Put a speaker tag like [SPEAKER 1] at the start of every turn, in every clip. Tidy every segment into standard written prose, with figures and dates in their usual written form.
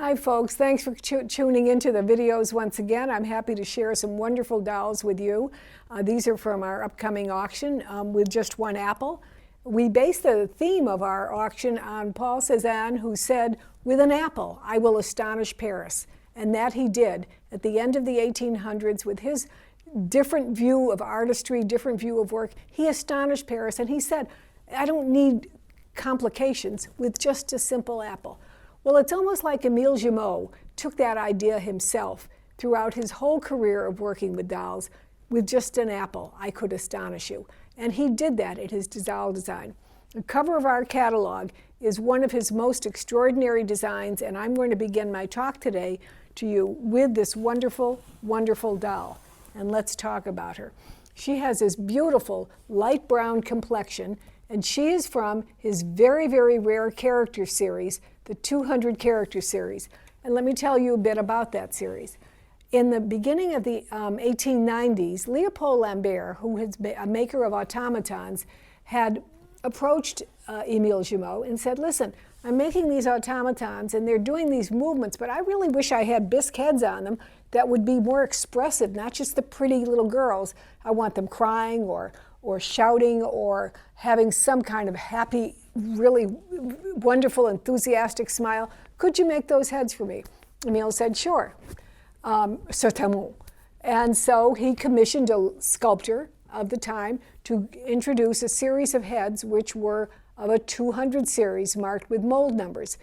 [SPEAKER 1] Hi folks, thanks for tuning into the videos once again. I'm happy to share some wonderful dolls with you. These are from our upcoming auction with just one apple. We based the theme of our auction on Paul Cézanne, who said, "With an apple, I will astonish Paris." And that he did at the end of the 1800s with his different view of artistry, different view of work. He astonished Paris and he said, "I don't need complications with just a simple apple." Well, it's almost like Émile Jumeau took that idea himself throughout his whole career of working with dolls. With just an apple, I could astonish you. And he did that in his doll design. The cover of our catalog is one of his most extraordinary designs, and I'm going to begin my talk today to you with this wonderful, wonderful doll. And let's talk about her. She has this beautiful light brown complexion, and she is from his very, very rare character series, the 200 character series. And let me tell you a bit about that series. In the beginning of the 1890s, Leopold Lambert, who is a maker of automatons, had approached Émile Jumeau and said, "Listen, I'm making these automatons and they're doing these movements, but I really wish I had bisque heads on them that would be more expressive, not just the pretty little girls. I want them crying or shouting or having some kind of happy, really wonderful, enthusiastic smile. Could you make those heads for me?" Émile said, "Sure, certainement." And so he commissioned a sculptor of the time to introduce a series of heads which were of a 200 series marked with mold numbers.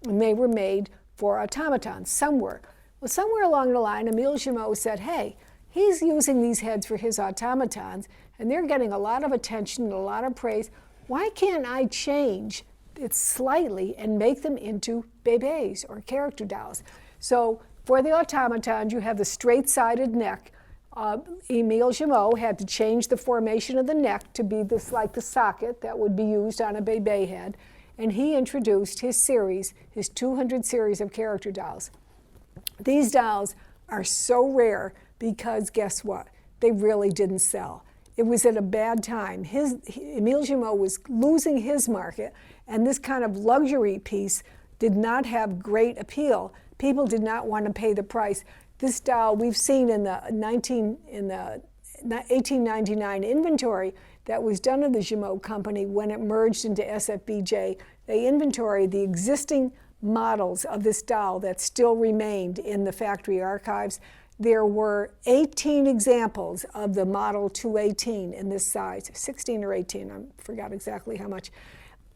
[SPEAKER 1] And they were made for automatons, somewhere. Well, somewhere along the line, Émile Jumeau said, "Hey, he's using these heads for his automatons, and they're getting a lot of attention and a lot of praise. Why can't I change it slightly and make them into bébés or character dolls?" So for the automatons, you have the straight-sided neck. Émile Jumeau had to change the formation of the neck to be this like the socket that would be used on a bébé head. And he introduced his series, his 200 series of character dolls. These dolls are so rare because guess what? They really didn't sell. It was at a bad time. Émile Jumeau was losing his market, and this kind of luxury piece did not have great appeal. People did not want to pay the price. This doll we've seen in the 1899 inventory that was done in the Jumeau company when it merged into SFBJ. They inventoried the existing models of this doll that still remained in the factory archives. There were 18 examples of the model 218 in this size, 16 or 18, I forgot exactly how much.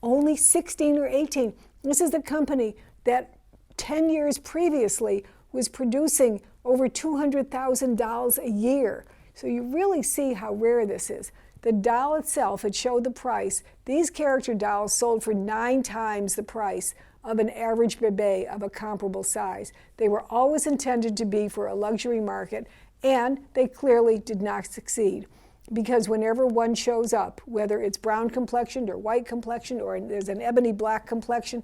[SPEAKER 1] Only 16 or 18. This is the company that 10 years previously was producing over 200,000 dolls a year. So you really see how rare this is. The doll itself, it showed the price. These character dolls sold for 9 times the price of an average bébé of a comparable size. They were always intended to be for a luxury market, and they clearly did not succeed. Because whenever one shows up, whether it's brown complexioned or white complexioned or there's an ebony black complexion,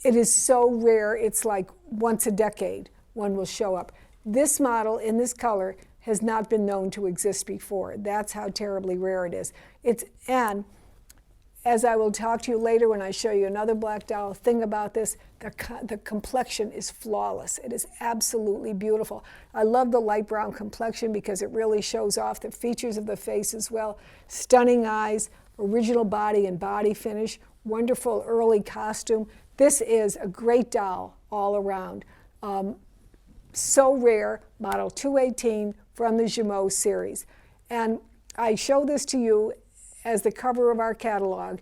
[SPEAKER 1] it is so rare, it's like once a decade one will show up. This model in this color has not been known to exist before. That's how terribly rare it is. And as I will talk to you later when I show you another black doll, thing about this, the complexion is flawless. It is absolutely beautiful. I love the light brown complexion because it really shows off the features of the face as well. Stunning eyes, original body and body finish, wonderful early costume. This is a great doll all around. So rare, model 218 from the Jumeau series. And I show this to you as the cover of our catalog,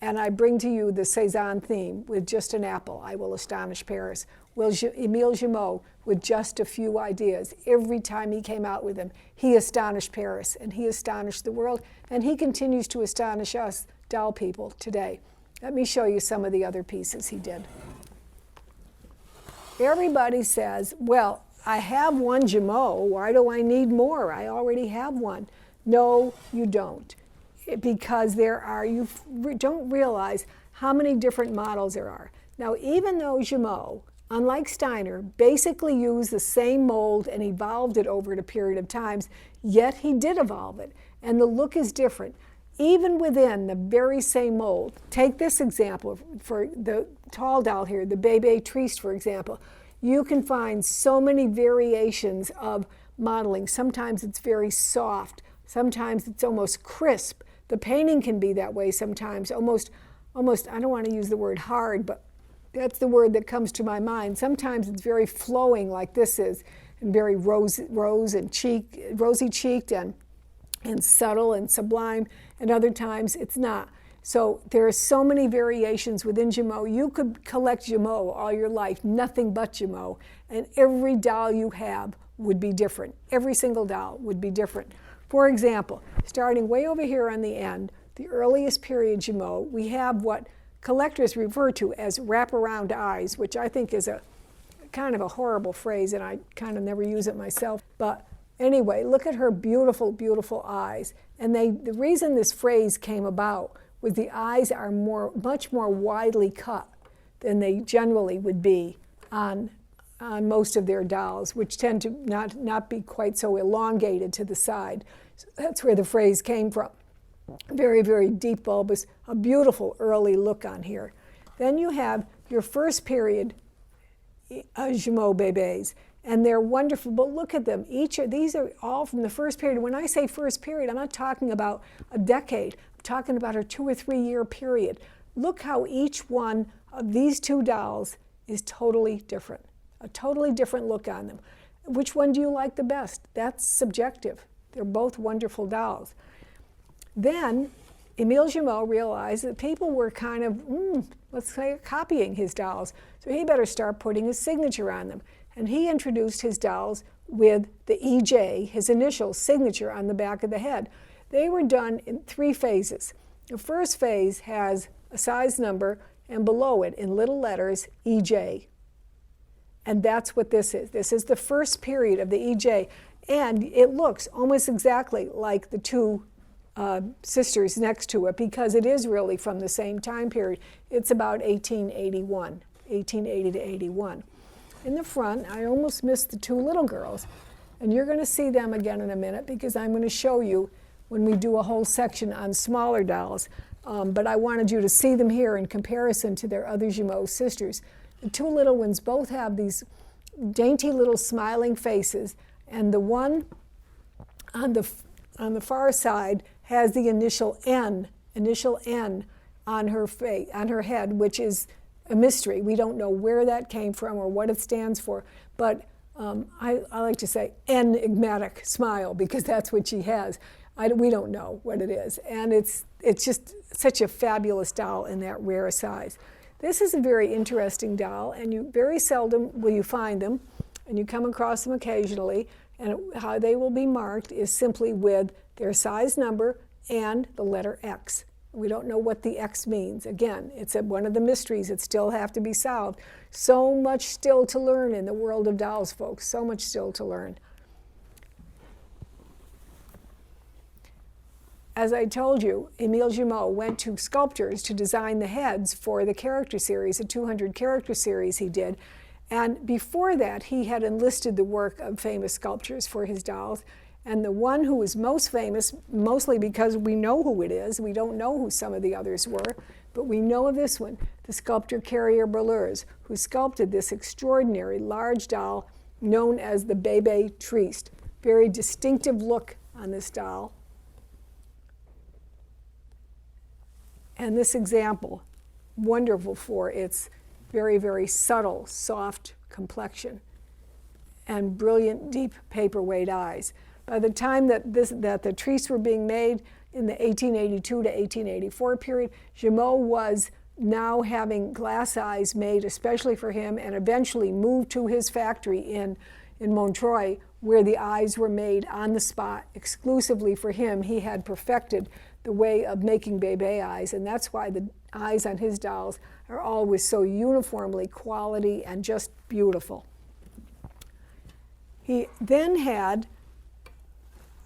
[SPEAKER 1] and I bring to you the Cézanne theme, "With just an apple, I will astonish Paris." Well, Émile Jumeau, with just a few ideas, every time he came out with them, he astonished Paris, and he astonished the world, and he continues to astonish us doll people today. Let me show you some of the other pieces he did. Everybody says, "Well, I have one Jumeau, why do I need more? I already have one." No, you don't. Because you don't realize how many different models there are. Now, even though Jumeau, unlike Steiner, basically used the same mold and evolved it over a period of times, yet he did evolve it, and the look is different. Even within the very same mold, take this example for the tall doll here, the Bébé Triste, for example. you can find so many variations of modeling. Sometimes it's very soft, sometimes it's almost crisp. The painting can be that way sometimes, almost, I don't want to use the word hard, but that's the word that comes to my mind. Sometimes it's very flowing like this is, and very rosy cheeked and subtle and sublime, and other times it's not. So there are so many variations within Jumeau. You could collect Jumeau all your life, nothing but Jumeau, and every doll you have would be different. Every single doll would be different. For example, starting way over here on the end, the earliest period Jumeau, we have what collectors refer to as wraparound eyes, which I think is a kind of a horrible phrase, and I kind of never use it myself. But anyway, look at her beautiful, beautiful eyes. And the reason this phrase came about was the eyes are much more widely cut than they generally would be on most of their dolls, which tend to not be quite so elongated to the side. So that's where the phrase came from. Very, very deep bulbous, a beautiful early look on here. Then you have your first period Jumeau bébés, and they're wonderful, but look at them. These are all from the first period. When I say first period, I'm not talking about a decade. I'm talking about a 2 or 3 year period. Look how each one of these two dolls is totally different. A totally different look on them. Which one do you like the best? That's subjective. They're both wonderful dolls. Then Emile Jumeau realized that people were kind of, let's say, copying his dolls. So he better start putting his signature on them. And he introduced his dolls with the EJ, his initial signature on the back of the head. They were done in 3 phases. The first phase has a size number, and below it, in little letters, EJ. And that's what this is. This is the first period of the EJ. And it looks almost exactly like the two sisters next to it, because it is really from the same time period. It's about 1880 to 81. In the front, I almost missed the 2 little girls. And you're going to see them again in a minute, because I'm going to show you when we do a whole section on smaller dolls. But I wanted you to see them here in comparison to their other Jumeau sisters. The 2 little ones both have these dainty little smiling faces, and the one on the far side has the initial N on her face, on her head, which is a mystery. We don't know where that came from or what it stands for, but I like to say enigmatic smile, because that's what she has. We don't know what it is, and it's just such a fabulous doll in that rare size. This is a very interesting doll, and you very seldom will you find them, and you come across them occasionally, and how they will be marked is simply with their size number and the letter X. We don't know what the X means. Again, it's one of the mysteries that still have to be solved. So much still to learn in the world of dolls, folks, so much still to learn. As I told you, Emile Jumeau went to Sculptors to design the heads for the character series, a 200 character series he did. And before that, he had enlisted the work of famous sculptors for his dolls. And the one who was most famous, mostly because we know who it is, we don't know who some of the others were, but we know of this one, the sculptor Carrier Berleurs, who sculpted this extraordinary large doll known as the Bébé Triste. Very distinctive look on this doll. And this example, wonderful for its very, very subtle, soft complexion and brilliant, deep paperweight eyes. By the time that the Tristes were being made in the 1882 to 1884 period, Jumeau was now having glass eyes made especially for him, and eventually moved to his factory in Montreuil, where the eyes were made on the spot exclusively for him. He had perfected the way of making bébé eyes, and that's why the eyes on his dolls are always so uniformly quality and just beautiful. He then had,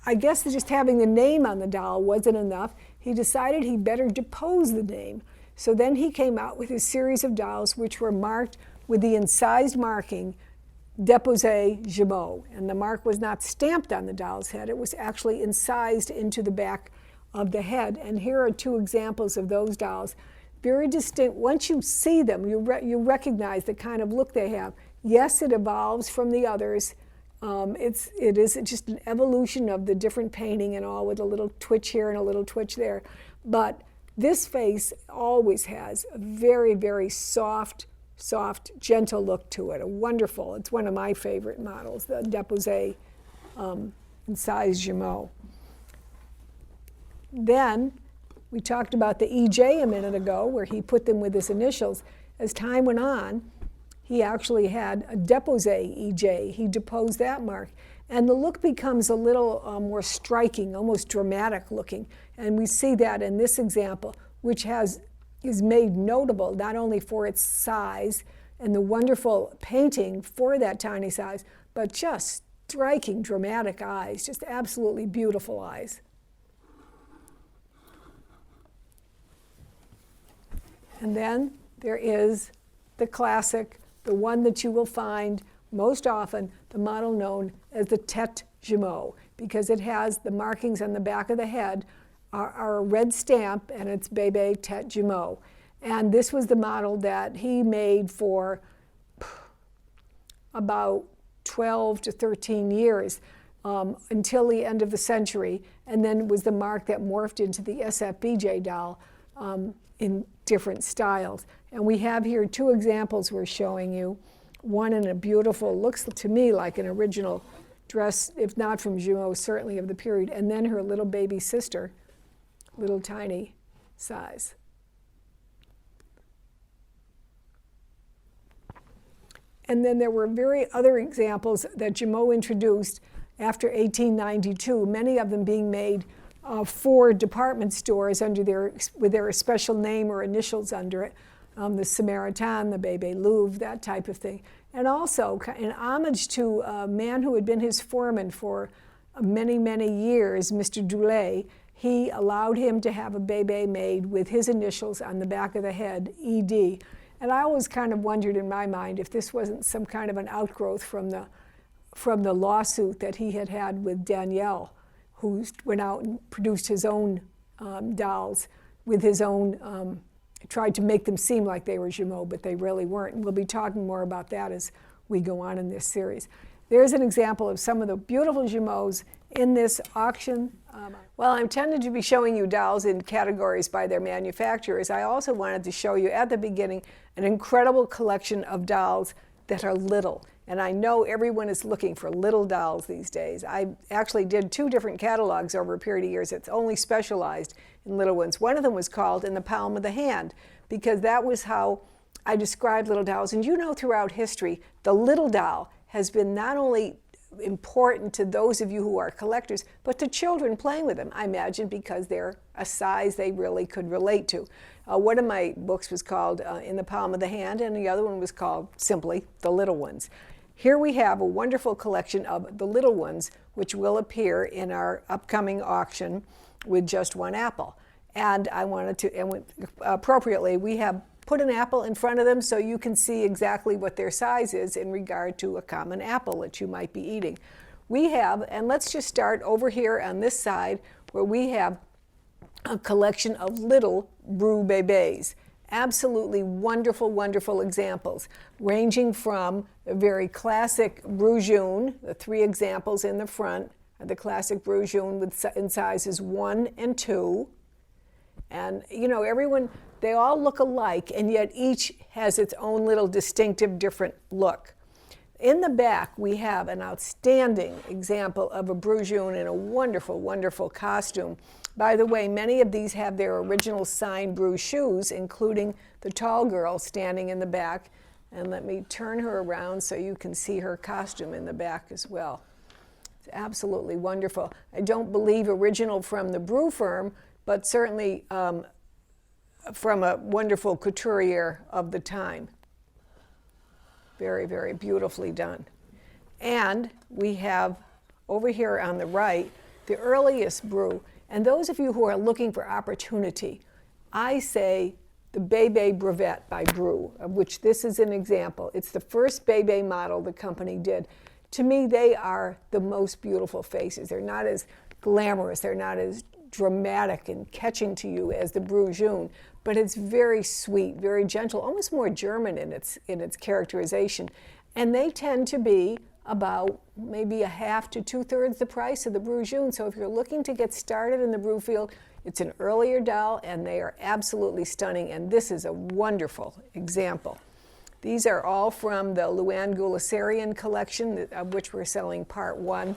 [SPEAKER 1] I guess just having the name on the doll wasn't enough. He decided he better depose the name. So then he came out with his series of dolls which were marked with the incised marking, Déposé Jumeau. And the mark was not stamped on the doll's head, it was actually incised into the back of the head. And here are 2 examples of those dolls. Very distinct. Once you see them, you recognize the kind of look they have. Yes, it evolves from the others. It is just an evolution of the different painting and all, with a little twitch here and a little twitch there. But this face always has a very, very soft, gentle look to it. It's one of my favorite models, the Deposé in size Jumeau. Then we talked about the EJ a minute ago, where he put them with his initials. As time went on, he actually had a Deposé EJ. He deposed that mark. And the look becomes a little more striking, almost dramatic looking. And we see that in this example, which is made notable not only for its size and the wonderful painting for that tiny size, but just striking, dramatic eyes, just absolutely beautiful eyes. And then there is the classic, the one that you will find most often, the model known as the Tête Jumeau, because it has the markings on the back of the head are a red stamp, and it's Bébé Tête Jumeau. And this was the model that he made for about 12 to 13 years until the end of the century, and then it was the mark that morphed into the SFBJ doll in different styles. And we have here two examples we're showing you. One in a beautiful, looks to me like an original dress, if not from Jumeau, certainly of the period, and then her little baby sister, little tiny size. And then there were other examples that Jumeau introduced after 1892, many of them being made for department stores with their special name or initials under it. The Samaritan, the Bébé Louvre, that type of thing. And also, in homage to a man who had been his foreman for many, many years, Mr. Doulet, he allowed him to have a Bébé made with his initials on the back of the head, ED. And I always kind of wondered in my mind if this wasn't some kind of an outgrowth from the lawsuit that he had with Daniel, who went out and produced his own dolls with his own, tried to make them seem like they were Jumeau, but they really weren't. And we'll be talking more about that as we go on in this series. There's an example of some of the beautiful Jumeaus in this auction. Well, I'm tended to be showing you dolls in categories by their manufacturers. I also wanted to show you at the beginning an incredible collection of dolls that are little. And I know everyone is looking for little dolls these days. I actually did 2 different catalogs over a period of years that's only specialized in little ones. One of them was called In the Palm of the Hand, because that was how I described little dolls. And you know, throughout history, the little doll has been not only important to those of you who are collectors, but to children playing with them, I imagine, because they're a size they really could relate to. One of my books was called In the Palm of the Hand, and the other one was called simply The Little Ones. Here we have a wonderful collection of the little ones, which will appear in our upcoming auction with just one apple. And I wanted to, and appropriately, we have put an apple in front of them so you can see exactly what their size is in regard to a common apple that you might be eating. We have, and let's just start over here on this side, where we have a collection of little Bru Bébés. Absolutely wonderful, wonderful examples, ranging from the very classic Bru Jaune, the 3 examples in the front are the classic Bru Jaune in sizes 1 and 2. And you know, everyone, they all look alike, and yet each has its own little distinctive different look. In the back, we have an outstanding example of a Bru Jaune in a wonderful, wonderful costume. By the way, many of these have their original signed Bru shoes, including the tall girl standing in the back. And let me turn her around so you can see her costume in the back as well. It's absolutely wonderful. I don't believe original from the Bru firm, but certainly from a wonderful couturier of the time. Very, very beautifully done. And we have over here on the right the earliest Bru. And those of you who are looking for opportunity, I say the Bébé Brevet by Bru, of which this is an example. It's the first Bébé model the company did. To me, they are the most beautiful faces. They're not as glamorous, they're not as dramatic and catching to you as the Bru Jaune, but it's very sweet, very gentle, almost more German in its characterization. And they tend to be about maybe a half to 2/3 the price of the Bruges. So if you're looking to get started in the Brew field, it's an earlier doll, and they are absolutely stunning, and this is a wonderful example. These are all from the Luann Gulissarian collection, of which we're selling part 1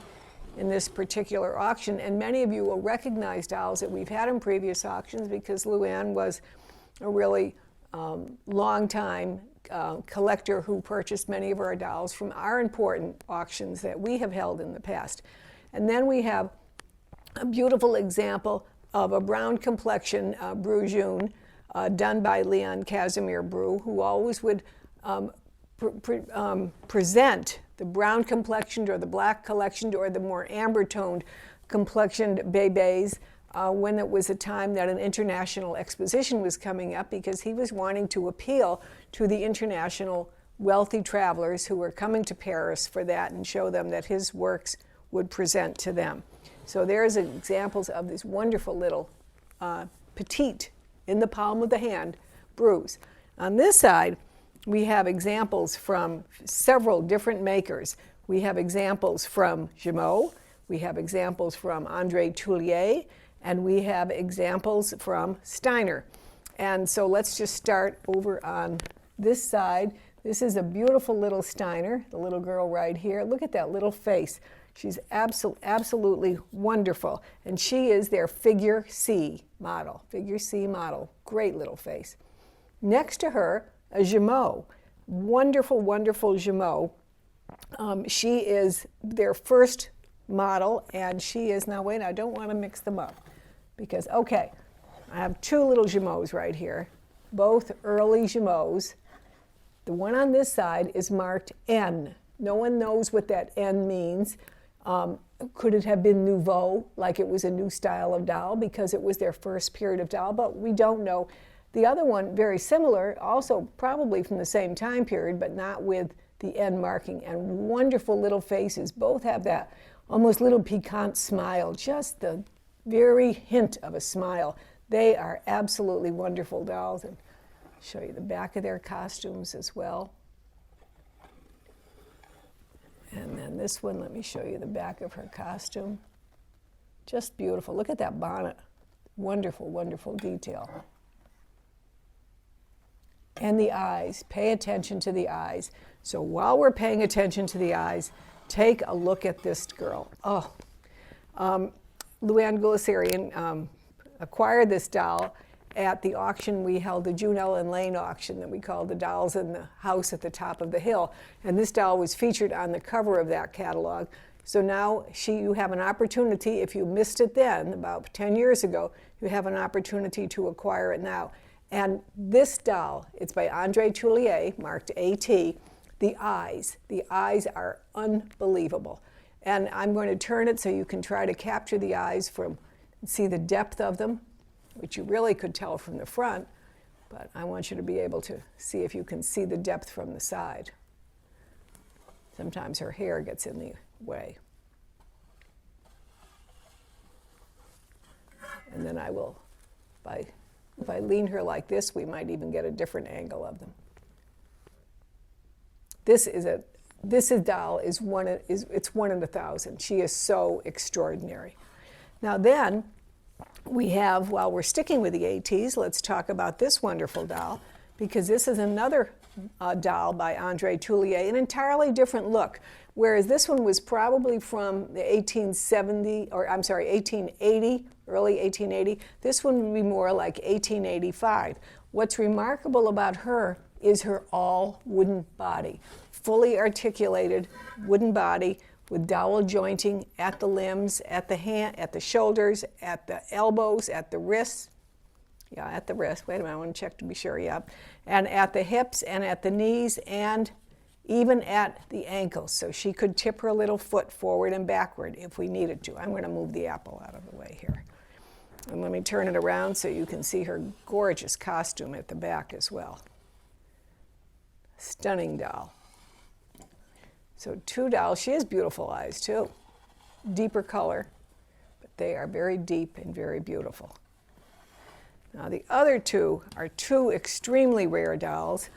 [SPEAKER 1] in this particular auction, and many of you will recognize dolls that we've had in previous auctions because Luann was a really long-time collector who purchased many of our dolls from our important auctions that we have held in the past. And then we have a beautiful example of a brown complexion Bruges done by Leon Casimir Brew, who always would present the brown complexioned or the black complexioned or the more amber toned complexioned bébés when it was a time that an international exposition was coming up, because he was wanting to appeal to the international wealthy travelers who were coming to Paris for that and show them that his works would present to them. So there's examples of this wonderful little petite, in the palm of the hand, Bruges. On this side, we have examples from several different makers. We have examples from Jumeau, we have examples from André Theriault, and we have examples from Steiner. And so let's just start over on this side. This is a beautiful little Steiner, the little girl right here. Look at that little face. She's absolutely wonderful. And she is their figure C model. Figure C model. Great little face. Next to her, a Jumeau. Wonderful, wonderful Jumeau. She is their first model, and she is, now wait, I don't want to mix them up. Because, okay, I have two little Jumeaus right here, both early Jumeaus. The one on this side is marked N. No one knows what that N means. Could it have been nouveau, like it was a new style of doll because it was their first period of doll? But we don't know. The other one, very similar, also probably from the same time period, but not with the N marking, and wonderful little faces. Both have that almost little piquant smile, just the very hint of a smile. They are absolutely wonderful dolls, and I'll show you the back of their costumes as well. And then this one, let me show you the back of her costume. Just beautiful. Look at that bonnet. Wonderful, wonderful detail. And the eyes. Pay attention to the eyes. So while we're paying attention to the eyes, take a look at this girl. Oh, Luann Gulissarian acquired this doll at the auction we held, the June Ellen Lane auction that we called the Dolls in the House at the Top of the Hill. And this doll was featured on the cover of that catalog. So now you have an opportunity, if you missed it then, about 10 years ago, you have an opportunity to acquire it now. And this doll, it's by André Theriault, marked AT. The eyes are unbelievable. And I'm going to turn it so you can try to capture the eyes and see the depth of them, which you really could tell from the front, but I want you to be able to see if you can see the depth from the side. Sometimes her hair gets in the way. And then I will, if I lean her like this, we might even get a different angle of them. This doll is one in 1,000. She is so extraordinary. Now then, we have, while we're sticking with the ATs, let's talk about this wonderful doll, because this is another doll by André Theriault, an entirely different look. Whereas this one was probably from the 1880, early 1880. This one would be more like 1885. What's remarkable about her is her all wooden body, fully articulated wooden body with dowel jointing at the limbs, at the hand, at the shoulders, at the elbows, at the wrists. Yeah, at the wrist. Wait a minute, I want to check to be sure. Yeah, and at the hips and at the knees and even at the ankles. So she could tip her little foot forward and backward if we needed to. I'm going to move the apple out of the way here. And let me turn it around so you can see her gorgeous costume at the back as well. Stunning doll. So two dolls. She has beautiful eyes too. Deeper color, but they are very deep and very beautiful. Now the other two are two extremely rare dolls.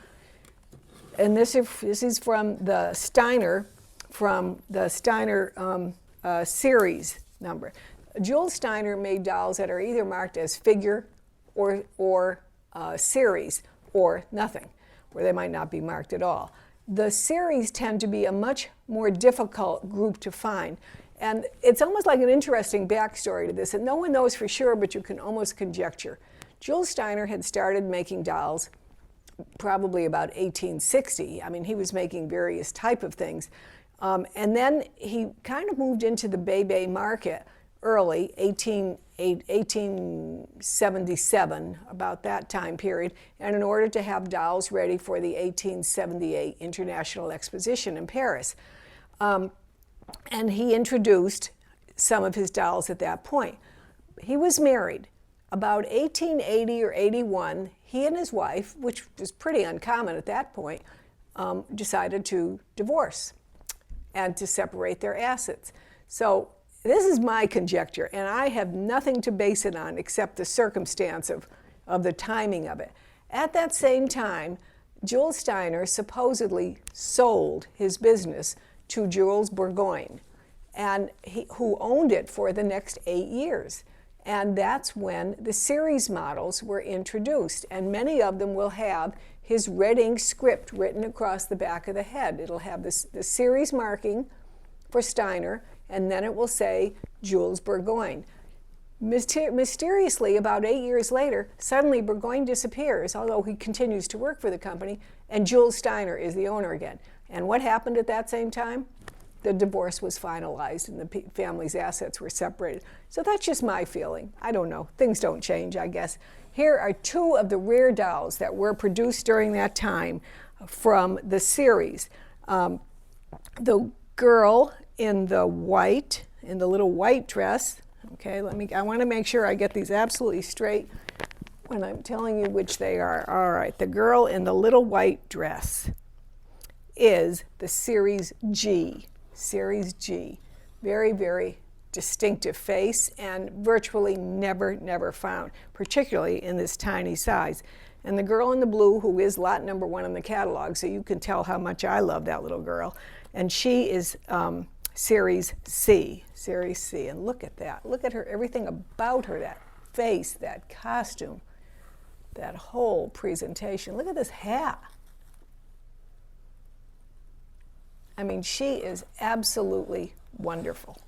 [SPEAKER 1] And this is from the Steiner, series number. Jules Steiner made dolls that are either marked as figure or series or nothing, where they might not be marked at all. The series tend to be a much more difficult group to find. And it's almost like an interesting backstory to this, and no one knows for sure, but you can almost conjecture. Jules Steiner had started making dolls probably about 1860. I mean, he was making various type of things. And then he kind of moved into the Bebe market early, 1877, about that time period, and in order to have dolls ready for the 1878 International Exposition in Paris. And he introduced some of his dolls at that point. He was married. About 1880 or 81, he and his wife, which was pretty uncommon at that point, decided to divorce and to separate their assets. So this is my conjecture, and I have nothing to base it on except the circumstance of the timing of it. At that same time, Jules Steiner supposedly sold his business to Jules Bourgogne, and who owned it for the next 8 years. And that's when the series models were introduced, and many of them will have his red ink script written across the back of the head. It'll have the series marking for Steiner, and then it will say Jules Bourgogne. Mysteriously, about 8 years later, suddenly Bourgogne disappears, although he continues to work for the company, and Jules Steiner is the owner again. And what happened at that same time? The divorce was finalized and the family's assets were separated. So that's just my feeling. I don't know. Things don't change, I guess. Here are two of the rare dolls that were produced during that time from the series. The girl in the little white dress. Okay, I want to make sure I get these absolutely straight when I'm telling you which they are. All right, the girl in the little white dress is the Series G. Series G. Very, very distinctive face and virtually never found, particularly in this tiny size. And the girl in the blue, who is lot number 1 in the catalog, so you can tell how much I love that little girl. And she is Series C. Series C. And look at that. Look at her, everything about her, that face, that costume, that whole presentation. Look at this hat. I mean, she is absolutely wonderful.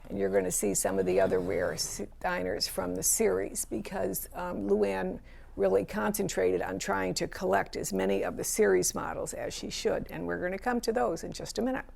[SPEAKER 1] And you're going to see some of the other rare Steiners from the series because Luann really concentrated on trying to collect as many of the series models as she should. And we're going to come to those in just a minute.